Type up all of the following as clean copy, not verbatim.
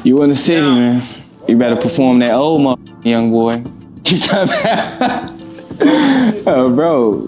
You in the city, man. You better perform that old young boy. You talking about? Oh, bro.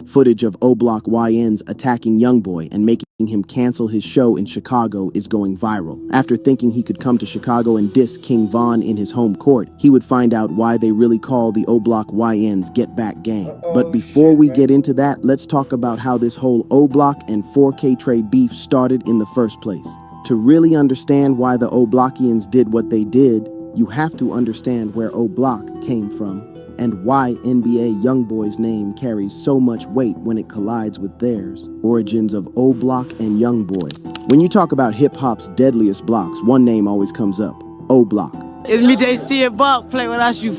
Footage of OBlock YNs attacking YoungBoy and making him cancel his show in Chicago is going viral. After thinking he could come to Chicago and diss King Von in his home court, he would find out why they really call the OBlock YNs Get Back Gang. But before we get into that, let's talk about how this whole OBlock and 4K Trey beef started in the first place. To really understand why the OBlockians did what they did, you have to understand where OBlock came from and why NBA YoungBoy's name carries so much weight when it collides with theirs. Origins of OBlock and YoungBoy. When you talk about hip-hop's deadliest blocks, one name always comes up: OBlock. It's me, JC, and Bob play with us. You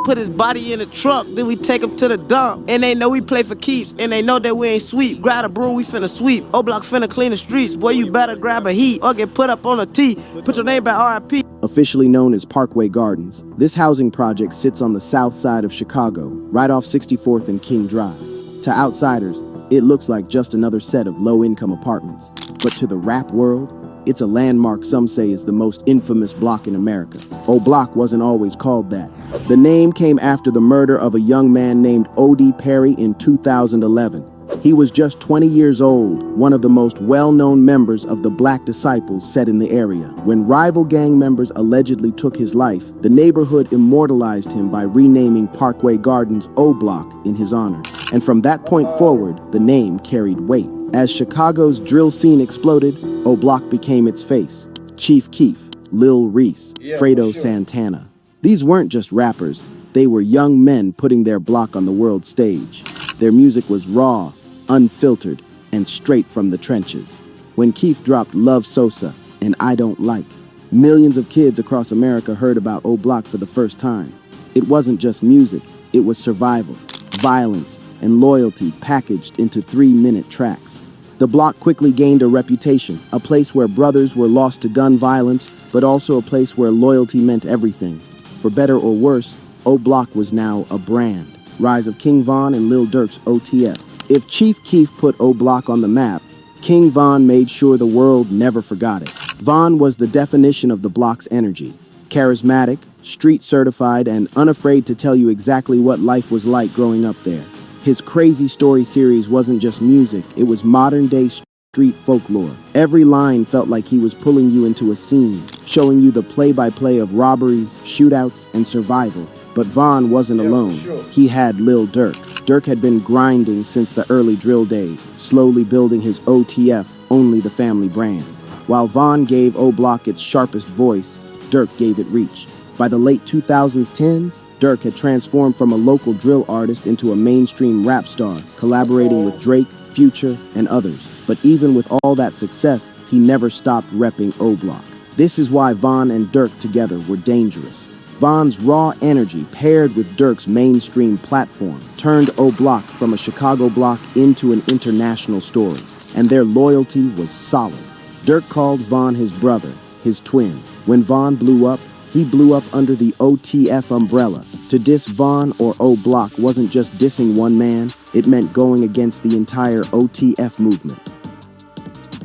put his body in the truck, then we take him to the dump. And they know we play for keeps, and they know that we ain't sweep. Grab a broom, we finna sweep. OBlock finna clean the streets. Boy, you better grab a heat or get put up on a T. Put your name by RIP. Officially known as Parkway Gardens, this housing project sits on the south side of Chicago, right off 64th and King Drive. To outsiders, it looks like just another set of low-income apartments. But to the rap world, it's a landmark some say is the most infamous block in America. OBlock wasn't always called that. The name came after the murder of a young man named O.D. Perry in 2011. He was just 20 years old, one of the most well-known members of the Black Disciples set in the area. When rival gang members allegedly took his life, the neighborhood immortalized him by renaming Parkway Gardens OBlock in his honor. And from that point forward, the name carried weight. As Chicago's drill scene exploded, OBlock became its face. Chief Keef, Lil Reese, Fredo Santana. These weren't just rappers, they were young men putting their block on the world stage. Their music was raw, unfiltered, and straight from the trenches. When Keef dropped Love Sosa and I Don't Like, millions of kids across America heard about OBlock for the first time. It wasn't just music, it was survival, violence, and loyalty packaged into 3-minute tracks. The block quickly gained a reputation, a place where brothers were lost to gun violence, but also a place where loyalty meant everything. For better or worse, OBlock was now a brand. Rise of King Von and Lil Durk's OTF. If Chief Keef put OBlock on the map, King Von made sure the world never forgot it. Von was the definition of the block's energy. Charismatic, street certified, and unafraid to tell you exactly what life was like growing up there. His Crazy Story series wasn't just music, it was modern-day street folklore. Every line felt like he was pulling you into a scene, showing you the play-by-play of robberies, shootouts, and survival. But Von wasn't alone. He had Lil Durk. Durk had been grinding since the early drill days, slowly building his OTF, Only the Family brand. While Von gave OBlock its sharpest voice, Durk gave it reach. By the late 2010s, Durk had transformed from a local drill artist into a mainstream rap star, collaborating with Drake, Future, and others. But even with all that success, he never stopped repping OBlock. This is why Von and Durk together were dangerous. Von's raw energy, paired with Durk's mainstream platform, turned OBlock from a Chicago block into an international story, and their loyalty was solid. Durk called Von his brother, his twin. When Von blew up, he blew up under the OTF umbrella. To diss Von or OBlock wasn't just dissing one man, it meant going against the entire OTF movement.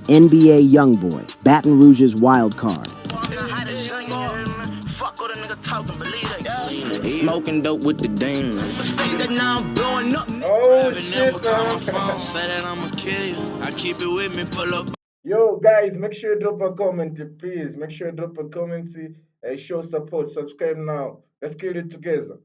NBA YoungBoy, Baton Rouge's wild card. Smoking dope with the demon. Oh shit, man. I keep it with me, pull up. Yo guys, make sure you drop a comment, please. Make sure you drop a comment, show support, subscribe now. Let's kill it together.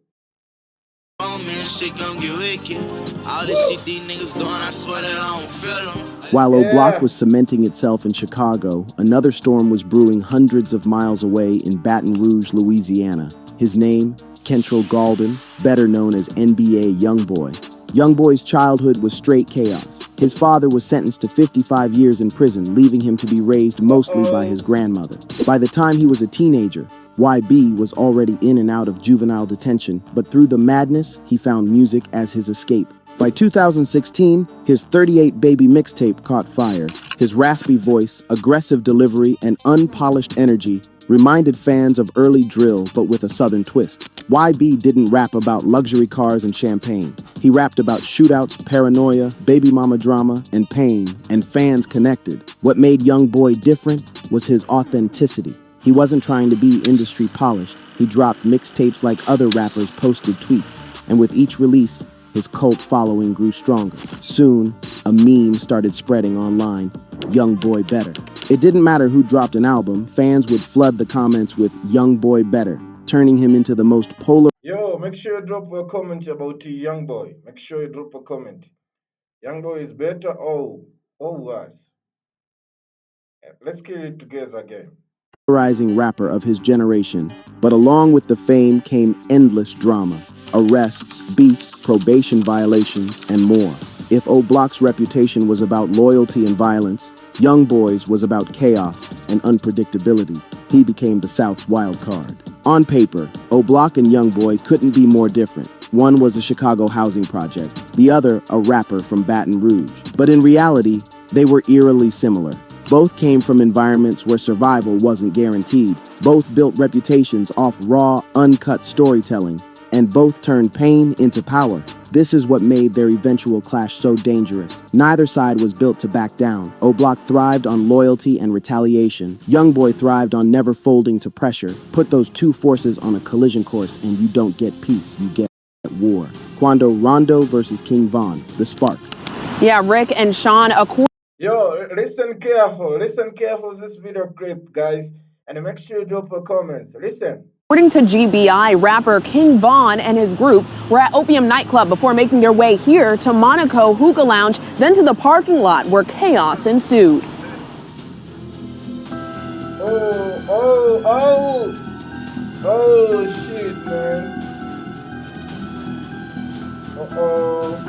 Oh man, shit gon' get wicked. All this shit these niggas doing, I swear that I don't feel them. While OBlock was cementing itself in Chicago, another storm was brewing hundreds of miles away in Baton Rouge, Louisiana. His name, Kentrell Gaulden, better known as NBA YoungBoy. YoungBoy's childhood was straight chaos. His father was sentenced to 55 years in prison, leaving him to be raised mostly by his grandmother. By the time he was a teenager, YB was already in and out of juvenile detention, but through the madness, he found music as his escape. By 2016, his 38 Baby mixtape caught fire. His raspy voice, aggressive delivery, and unpolished energy reminded fans of early drill, but with a southern twist. YB didn't rap about luxury cars and champagne. He rapped about shootouts, paranoia, baby mama drama, and pain, and fans connected. What made YoungBoy different was his authenticity. He wasn't trying to be industry polished. He dropped mixtapes like other rappers posted tweets. And with each release, his cult following grew stronger. Soon, a meme started spreading online, YoungBoy Better. It didn't matter who dropped an album, fans would flood the comments with YoungBoy Better, turning him into the most polar. Yo, make sure you drop a comment about YoungBoy. Make sure you drop a comment. YoungBoy is better or worse? Let's kill it together again. Polarizing rapper of his generation, but along with the fame came endless drama, arrests, beefs, probation violations, and more. If OBlock's reputation was about loyalty and violence, YoungBoy's was about chaos and unpredictability. He became the South's wild card. On paper, OBlock and YoungBoy couldn't be more different. One was a Chicago housing project, the other a rapper from Baton Rouge. But in reality, they were eerily similar. Both came from environments where survival wasn't guaranteed. Both built reputations off raw, uncut storytelling, and both turned pain into power. This is what made their eventual clash so dangerous. Neither side was built to back down. OBlock thrived on loyalty and retaliation. YoungBoy thrived on never folding to pressure. Put those two forces on a collision course and you don't get peace, you get war. Quando Rondo versus King Von, The Spark. Yeah, Rick and Sean, Yo, listen careful to this video clip, guys, and make sure you drop a comment. Listen. according to GBI, rapper King Von and his group were at Opium nightclub before making their way here to Monaco Hookah Lounge, then to the parking lot where chaos ensued. Oh, shit, man. Uh-oh.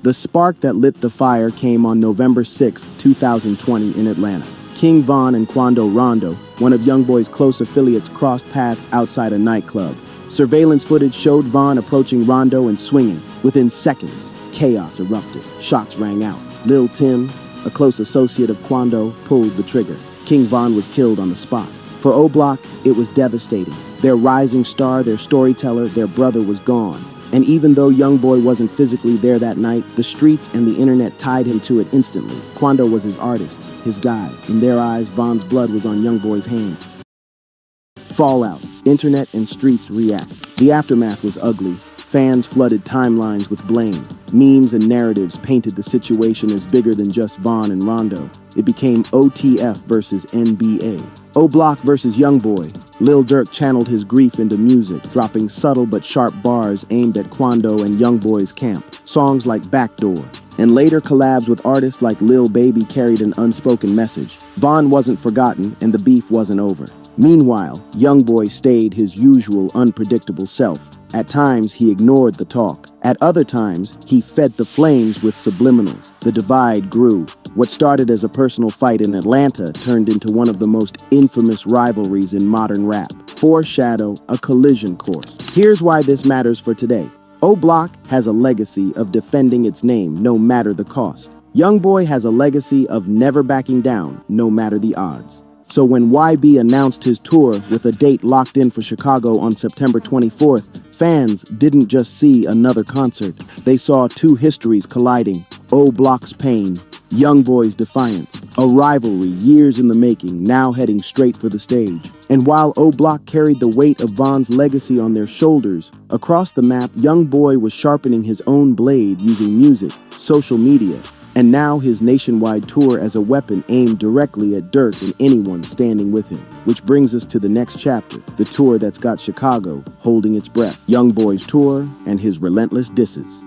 The spark that lit the fire came on November 6, 2020 in Atlanta. King Von and Quando Rondo, one of YoungBoy's close affiliates, crossed paths outside a nightclub. Surveillance footage showed Von approaching Rondo and swinging. Within seconds, chaos erupted. Shots rang out. Lil Tim, a close associate of Quando, pulled the trigger. King Von was killed on the spot. For OBlock, it was devastating. Their rising star, their storyteller, their brother was gone. And even though YoungBoy wasn't physically there that night, the streets and the internet tied him to it instantly. Quando was his artist, his guy. In their eyes, Von's blood was on YoungBoy's hands. Fallout. Internet and streets react. The aftermath was ugly. Fans flooded timelines with blame. Memes and narratives painted the situation as bigger than just Von and Rondo. It became OTF versus NBA. OBlock versus YoungBoy. Lil Durk channeled his grief into music, dropping subtle but sharp bars aimed at Quando and YoungBoy's camp. Songs like Backdoor, and later collabs with artists like Lil Baby carried an unspoken message. Von wasn't forgotten, and the beef wasn't over. Meanwhile, YoungBoy stayed his usual unpredictable self. At times, he ignored the talk. At other times, he fed the flames with subliminals. The divide grew. What started as a personal fight in Atlanta turned into one of the most infamous rivalries in modern rap. Foreshadow a collision course. Here's why this matters for today. OBlock has a legacy of defending its name no matter the cost. YoungBoy has a legacy of never backing down no matter the odds. So when YB announced his tour with a date locked in for Chicago on September 24th, fans didn't just see another concert. They saw two histories colliding. OBlock's pain, YoungBoy's defiance. A rivalry years in the making, now heading straight for the stage. And while OBlock carried the weight of Von's legacy on their shoulders, across the map, YoungBoy was sharpening his own blade using music, social media, and now his nationwide tour as a weapon aimed directly at Durk and anyone standing with him. Which brings us to the next chapter, the tour that's got Chicago holding its breath. YoungBoy's tour and his relentless disses.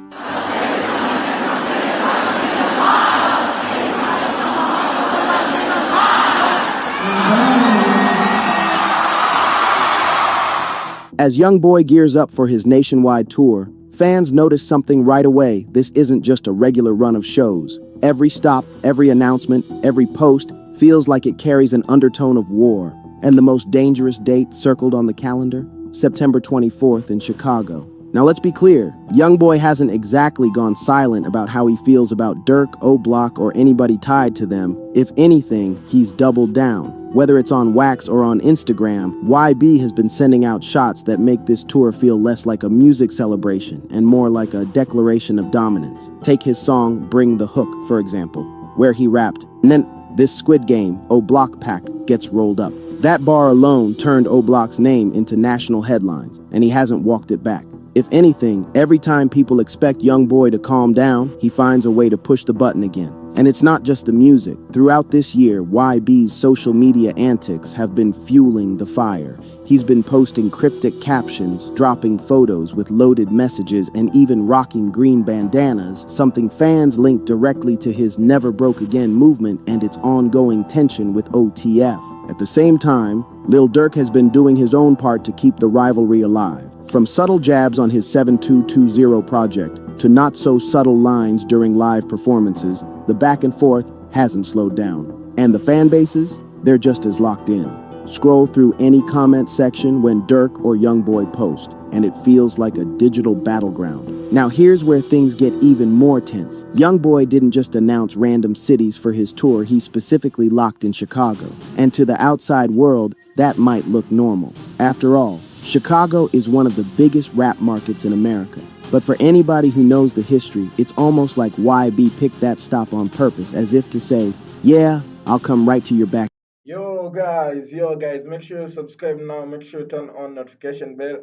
As YoungBoy gears up for his nationwide tour, fans notice something right away. This isn't just a regular run of shows. Every stop, every announcement, every post feels like it carries an undertone of war. And the most dangerous date circled on the calendar? September 24th in Chicago. Now let's be clear, YoungBoy hasn't exactly gone silent about how he feels about Durk, OBlock, or anybody tied to them. If anything, he's doubled down. Whether it's on Wax or on Instagram, YB has been sending out shots that make this tour feel less like a music celebration and more like a declaration of dominance. Take his song Bring the Hook, for example, where he rapped, "Nen, this Squid Game, OBlock pack gets rolled up." That bar alone turned OBlock's name into national headlines, and he hasn't walked it back. If anything, every time people expect YoungBoy to calm down, he finds a way to push the button again. And it's not just the music. Throughout this year, YB's social media antics have been fueling the fire. He's been posting cryptic captions, dropping photos with loaded messages, and even rocking green bandanas, something fans link directly to his Never Broke Again movement and its ongoing tension with OTF. At the same time, Lil Durk has been doing his own part to keep the rivalry alive. From subtle jabs on his 7220 project to not-so-subtle lines during live performances, the back and forth hasn't slowed down. And the fan bases, they're just as locked in. Scroll through any comment section when Durk or YoungBoy post, and it feels like a digital battleground. Now here's where things get even more tense. YoungBoy didn't just announce random cities for his tour, he specifically locked in Chicago. And to the outside world, that might look normal. After all, Chicago is one of the biggest rap markets in America. But for anybody who knows the history, it's almost like YB picked that stop on purpose, as if to say, yeah, I'll come right to your back. Yo guys, make sure you subscribe now, make sure you turn on notification bell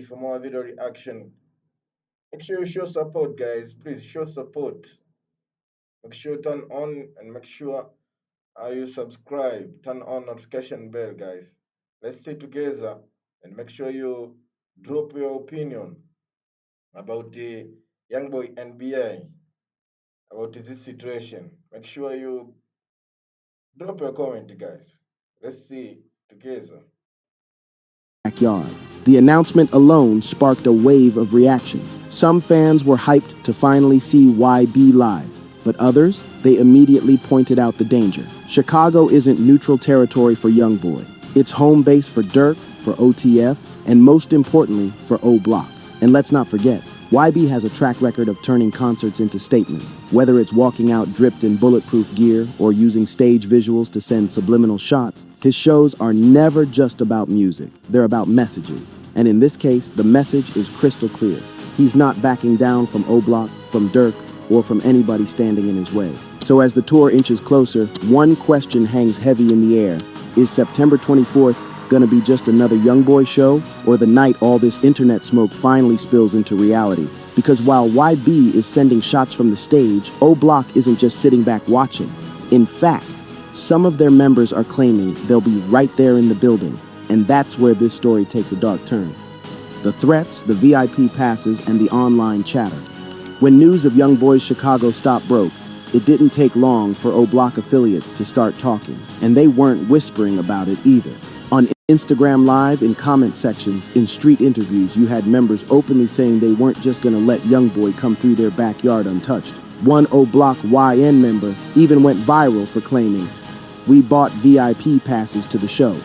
for more video reaction. Make sure you show support, guys. Please show support. Make sure you turn on and make sure you subscribe. Turn on notification bell, guys. Let's stay together and make sure you drop your opinion about the YoungBoy NBA, about this situation. Make sure you drop your comment, guys. Let's see together. Backyard. The announcement alone sparked a wave of reactions. Some fans were hyped to finally see YB live, but others, they immediately pointed out the danger. Chicago isn't neutral territory for YoungBoy. It's home base for Durk, for OTF, and most importantly, for OBlock. And let's not forget, YB has a track record of turning concerts into statements. Whether it's walking out dripped in bulletproof gear or using stage visuals to send subliminal shots, his shows are never just about music. They're about messages. And in this case, the message is crystal clear. He's not backing down from OBlock, from Durk, or from anybody standing in his way. So as the tour inches closer, one question hangs heavy in the air. Is September 24th gonna be just another YoungBoy show, or the night all this internet smoke finally spills into reality? Because while YB is sending shots from the stage, OBlock isn't just sitting back watching. In fact, some of their members are claiming they'll be right there in the building, and that's where this story takes a dark turn. The threats, the VIP passes, and the online chatter. When news of YoungBoy's Chicago stop broke, it didn't take long for OBlock affiliates to start talking, and they weren't whispering about it either. On Instagram Live, in comment sections, in street interviews, you had members openly saying they weren't just gonna let YoungBoy come through their backyard untouched. One OBlock YN member even went viral for claiming, "We bought VIP passes to the show."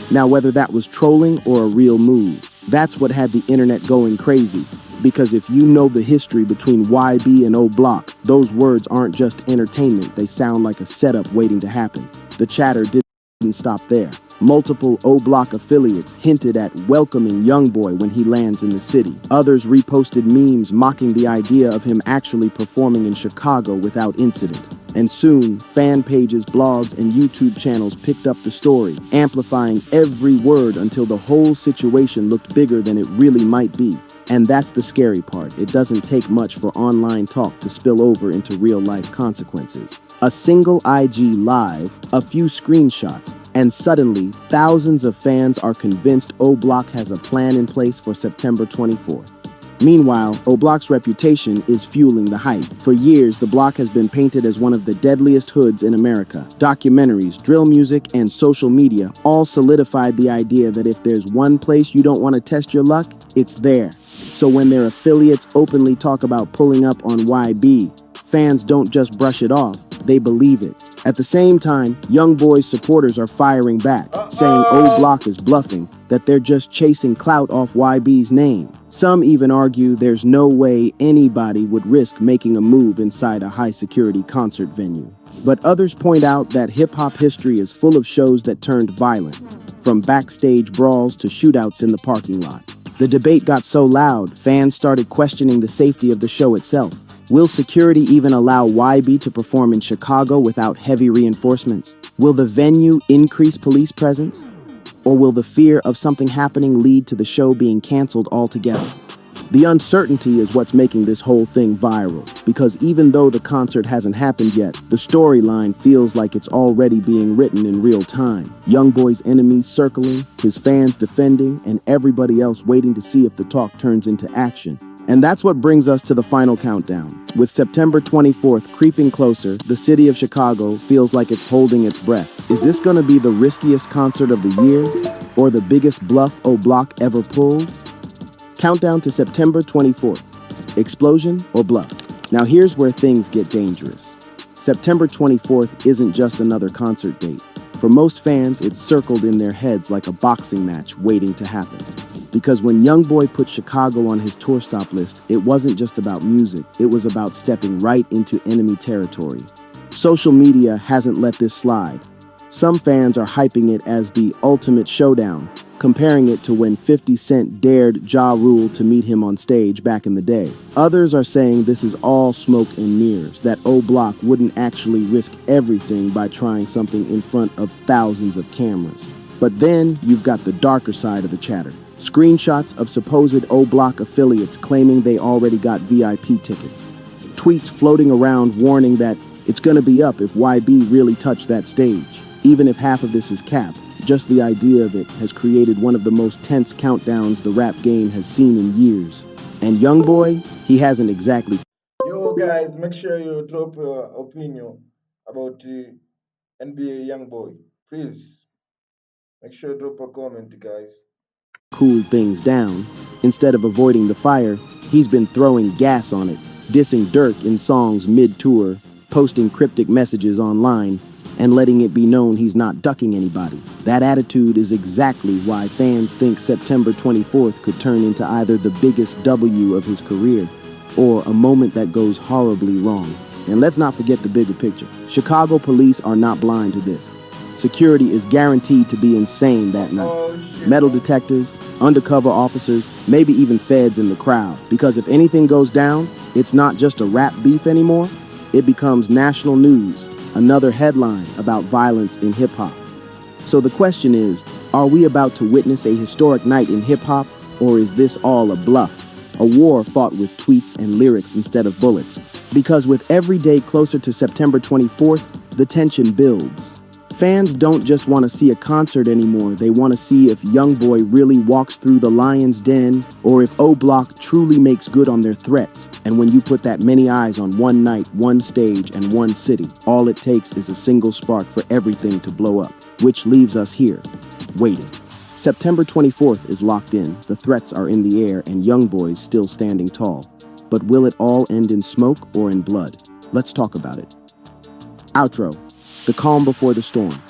Now, whether that was trolling or a real move, that's what had the internet going crazy. Because if you know the history between YB and OBlock, those words aren't just entertainment, they sound like a setup waiting to happen. The chatter didn't stop there. Multiple OBlock affiliates hinted at welcoming YoungBoy when he lands in the city. Others reposted memes mocking the idea of him actually performing in Chicago without incident. And soon, fan pages, blogs, and YouTube channels picked up the story, amplifying every word until the whole situation looked bigger than it really might be. And that's the scary part. It doesn't take much for online talk to spill over into real-life consequences. A single IG live, a few screenshots, and suddenly, thousands of fans are convinced OBlock has a plan in place for September 24th. Meanwhile, OBlock's reputation is fueling the hype. For years, the block has been painted as one of the deadliest hoods in America. Documentaries, drill music, and social media all solidified the idea that if there's one place you don't want to test your luck, it's there. So when their affiliates openly talk about pulling up on YB, fans don't just brush it off, they believe it. At the same time, YoungBoy's supporters are firing back, saying OBlock is bluffing, that they're just chasing clout off YB's name. Some even argue there's no way anybody would risk making a move inside a high-security concert venue. But others point out that hip-hop history is full of shows that turned violent, from backstage brawls to shootouts in the parking lot. The debate got so loud, fans started questioning the safety of the show itself. Will security even allow YB to perform in Chicago without heavy reinforcements? Will the venue increase police presence? Or will the fear of something happening lead to the show being canceled altogether? The uncertainty is what's making this whole thing viral, because even though the concert hasn't happened yet, the storyline feels like it's already being written in real time. YoungBoy's enemies circling, his fans defending, and everybody else waiting to see if the talk turns into action. And that's what brings us to the final countdown. With September 24th creeping closer, the city of Chicago feels like it's holding its breath. Is this gonna be the riskiest concert of the year? Or the biggest bluff OBlock ever pulled? Countdown to September 24th. Explosion or bluff? Now here's where things get dangerous. September 24th isn't just another concert date. For most fans, it's circled in their heads like a boxing match waiting to happen. Because when YoungBoy put Chicago on his tour stop list, it wasn't just about music, it was about stepping right into enemy territory. Social media hasn't let this slide. Some fans are hyping it as the ultimate showdown, comparing it to when 50 Cent dared Ja Rule to meet him on stage back in the day. Others are saying this is all smoke and mirrors, that OBlock wouldn't actually risk everything by trying something in front of thousands of cameras. But then you've got the darker side of the chatter. Screenshots of supposed OBlock affiliates claiming they already got VIP tickets. Tweets floating around warning that it's gonna be up if YB really touched that stage. Even if half of this is cap, just the idea of it has created one of the most tense countdowns the rap game has seen in years. And YoungBoy, he hasn't exactly. Yo, guys, make sure you drop your opinion about NBA YoungBoy. Please, make sure you drop a comment, guys. Cooled things down. Instead of avoiding the fire, he's been throwing gas on it, dissing Durk in songs mid-tour, posting cryptic messages online, and letting it be known he's not ducking anybody. That attitude is exactly why fans think September 24th could turn into either the biggest W of his career or a moment that goes horribly wrong. And let's not forget the bigger picture. Chicago police are not blind to this. Security is guaranteed to be insane that night. Metal detectors, undercover officers, maybe even feds in the crowd. Because if anything goes down, it's not just a rap beef anymore. It becomes national news, another headline about violence in hip-hop. So the question is, are we about to witness a historic night in hip-hop, or is this all a bluff? A war fought with tweets and lyrics instead of bullets. Because with every day closer to September 24th, the tension builds. Fans don't just want to see a concert anymore, they want to see if YoungBoy really walks through the lion's den, or if OBlock truly makes good on their threats. And when you put that many eyes on one night, one stage, and one city, all it takes is a single spark for everything to blow up. Which leaves us here, waiting. September 24th is locked in, the threats are in the air, and YoungBoy's still standing tall. But will it all end in smoke or in blood? Let's talk about it. Outro. The calm before the storm.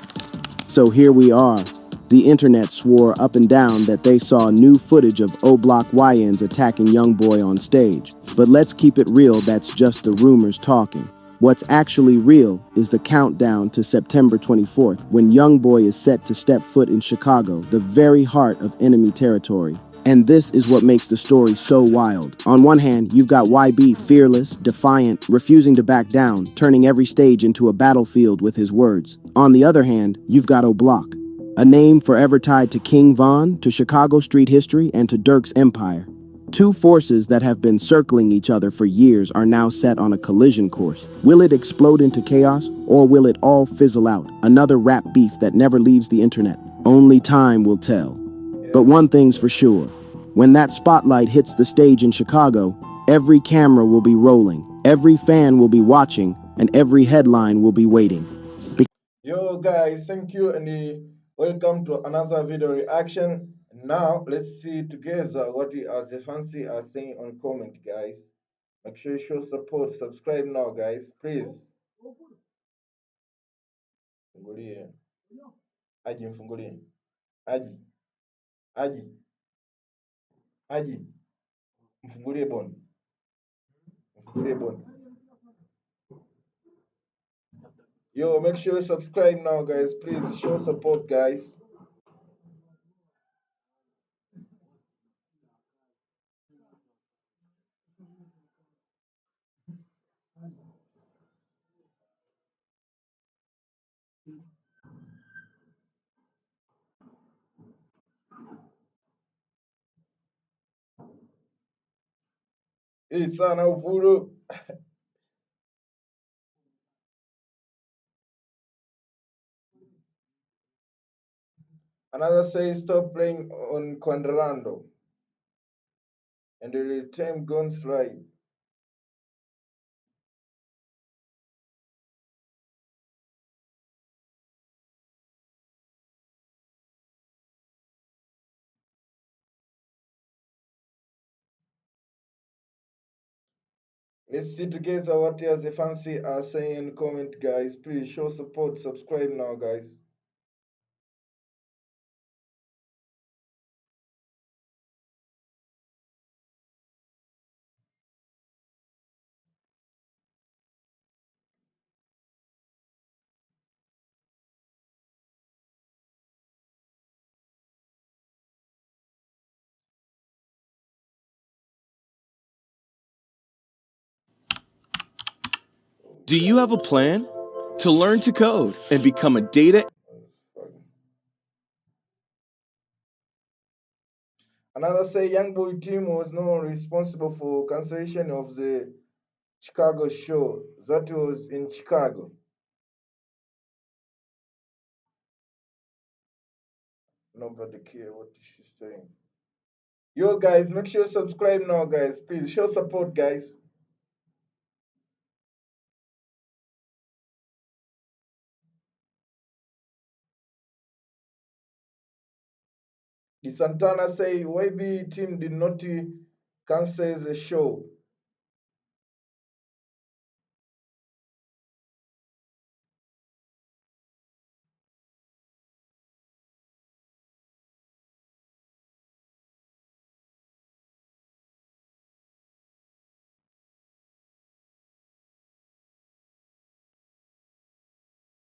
So here we are. The internet swore up and down that they saw new footage of OBlock YNs attacking YoungBoy on stage. But let's keep it real, that's just the rumors talking. What's actually real is the countdown to September 24th, when YoungBoy is set to step foot in Chicago, the very heart of enemy territory. And this is what makes the story so wild. On one hand, you've got YB fearless, defiant, refusing to back down, turning every stage into a battlefield with his words. On the other hand, you've got OBlock, a name forever tied to King Von, to Chicago street history, and to Durk's empire. Two forces that have been circling each other for years are now set on a collision course. Will it explode into chaos, or will it all fizzle out? Another rap beef that never leaves the internet. Only time will tell. But one thing's for sure. When that spotlight hits the stage in Chicago, every camera will be rolling, every fan will be watching, and every headline will be waiting. Yo, guys, thank you and welcome to another video reaction. Now, let's see together what the fancy are saying on comment, guys. Make sure you show support. Subscribe now, guys, please. Mfungulie. Aji, mfungulie. Aji. Aji. Aji. Mfungulie bon. Mfungulie bon. Yo, make sure you subscribe now, guys. Please show support, guys. It's an voodoo. Another says stop playing on Quadrando and the return gun slide. Let's see together what else the fancy are saying in comment, guys. Please show support, subscribe now, guys. Do you have a plan to learn to code and become a data? Another say YoungBoy team was not responsible for cancellation of the Chicago show that was in Chicago. Nobody care what she's saying. Yo, guys, make sure you subscribe now, guys. Please show support, guys. The Santana say YB team did not cancel the show.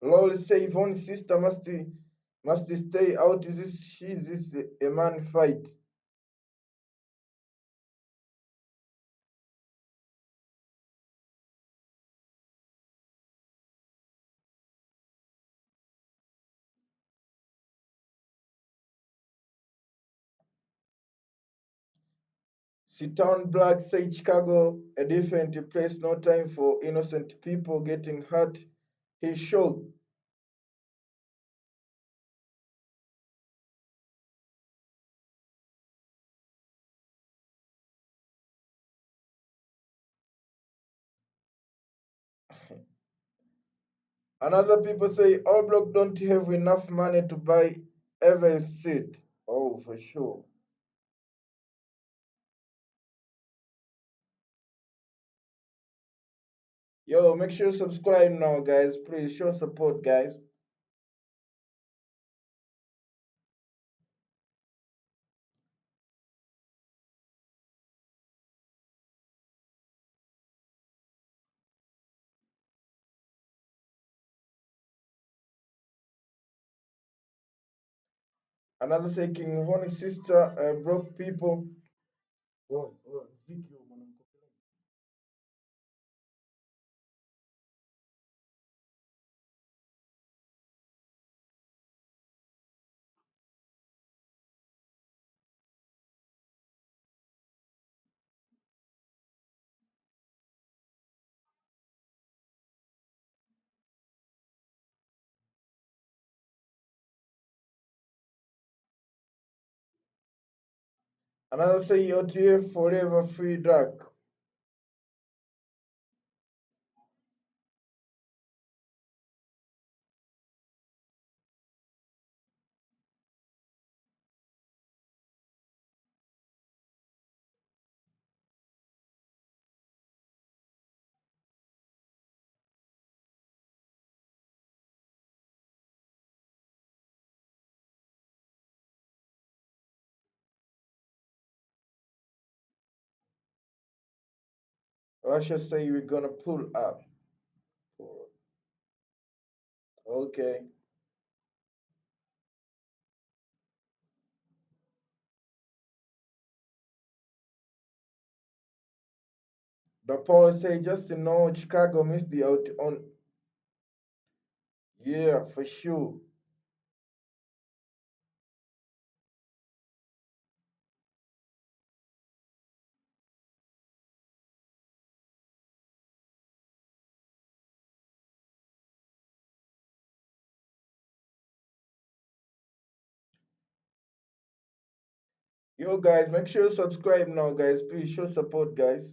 Lol say Yvonne's sister must stay out. Is this a man fight? Sit-down Black say Chicago a different place, no time for innocent people getting hurt. He shocked. Another people say OBlock don't have enough money to buy every seat. Oh, for sure. Yo, make sure you subscribe now, guys. Please show support, guys. Another say King Honey's sister broke people. Another say OTF forever free drug. Russia say we're gonna pull up. Okay. The poll say just to know Chicago missed the out on. Yeah, for sure. Yo guys, make sure you subscribe now, guys. Please show support, guys.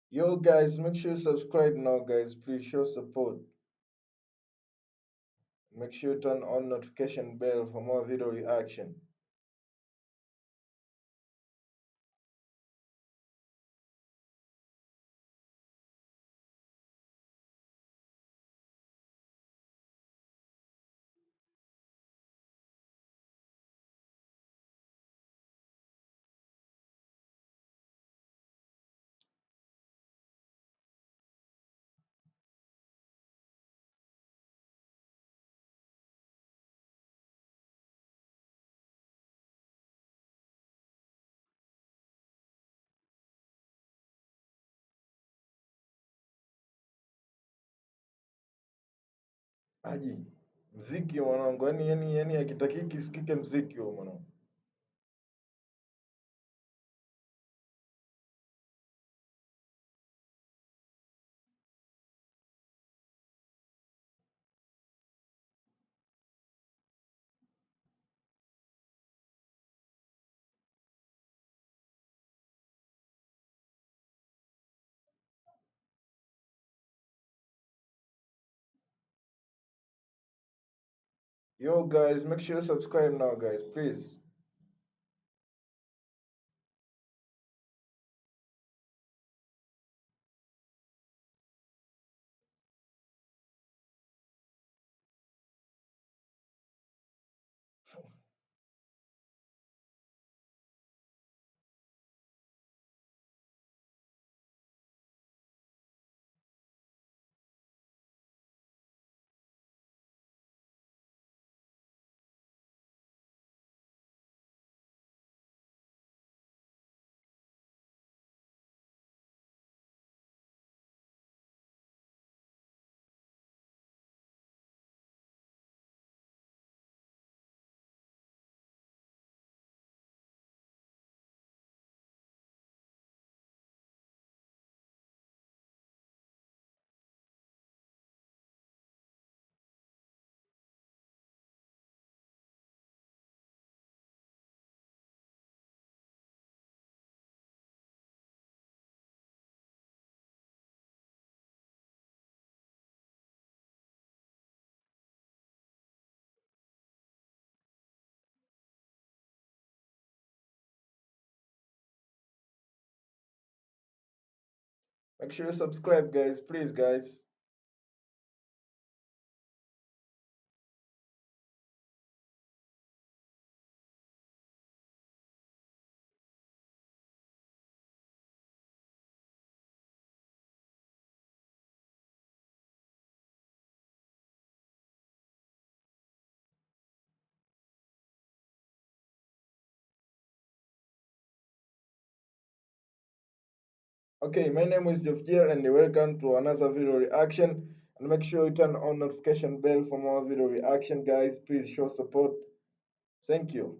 Yo guys, make sure you subscribe now, guys. Please show support. Make sure you turn on notification bell for more video reaction. Aji, mziki mwanangu, yani akitakiki sikike mziki huo mwanangu. Yo guys, make sure you subscribe now, guys, please. Make sure you subscribe, guys, please, guys. Okay, my name is Jofdier and welcome to another video reaction. And make sure you turn on notification bell for more video reaction, guys. Please show support. Thank you.